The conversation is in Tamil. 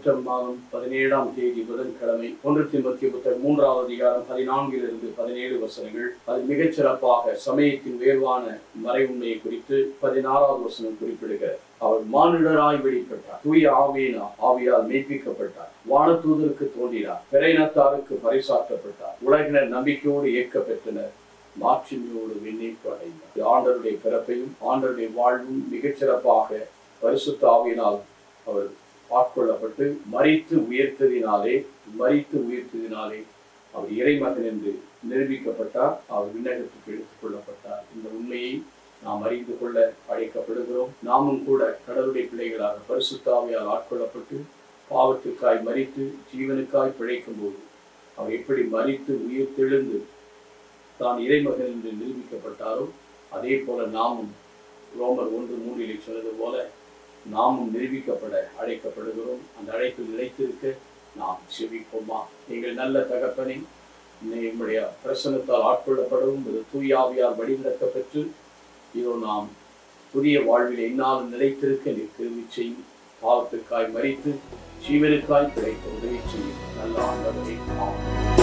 செப்டம்பர் மாதம் 17ஆம் தேதி புதன்கிழமை 1 தீமோத்தேயு புத்தகம் 3வது அதிகாரம் 14 17 வசனங்கள். அது மிகச் சிறப்பாக சமயத்தின் உயர்வான மறை உண்மையை குறித்து 16வது வசனம் குறிப்பிடுகிறார். அவர் மானிடராய் வெளிப்பட்டார், தூய ஆவியால் மெய்ப்பிக்கப்பட்டார், வானதூதருக்கு தோன்றினார், பிறையினத்தாருக்கு பரிசாற்றப்பட்டார், உலகினர் நம்பிக்கையோடு ஏற்க பெற்றனர், மாட்சிமையோடு விண்ணேற்பு அடைந்தார். ஆண்டவருடைய பிறப்பையும் ஆண்டவருடைய வாழ்வும் மிகச்சிறப்பாக பரிசுத்த ஆவியினால் அவர் ஆட்கொள்ளப்பட்டு மரித்து உயர்த்ததினாலே அவர் இறைமகன் என்று நிரூபிக்கப்பட்டார். அவர் விண்ணகத்துக்கு எடுத்துக் கொள்ளப்பட்டார். இந்த உண்மையை நாம் அறிந்து கொள்ள அழைக்கப்படுகிறோம். நாமும் கூட கடவுளுடைய பிள்ளைகளாக பரிசுத்த ஆவியால் ஆட்கொள்ளப்பட்டு பாவத்துக்காய் மரித்து ஜீவனுக்காய் பிழைக்கும் போது அவர் எப்படி மரித்து உயிர் தெழுந்து தான் இறைமகன் என்று நிரூபிக்கப்பட்டாரோ அதே போல நாமும் ரோமர் 1:3 சொன்னது போல நாமும் நிரூபிக்கப்பட அழைக்கப்படுகிறோம். அந்த அழைப்பில் நிலைத்திருக்க நாம் செபிப்போமா? எங்கள் நல்ல தகப்பனை, நம்முடைய பிரசன்னத்தால் ஆட்கொள்ளப்படவும் தூய ஆவியால் வழிநடத்த பெற்று இதோ நாம் புதிய வாழ்வில் என்னாலும் நிலைத்திருக்க கிருபை செய்யும். பாவத்திற்காய் மரித்து ஜீவனுக்காய் பிழைக்க உதவி செய்யும் நல்ல ஆண்டவரே. ஆமென்.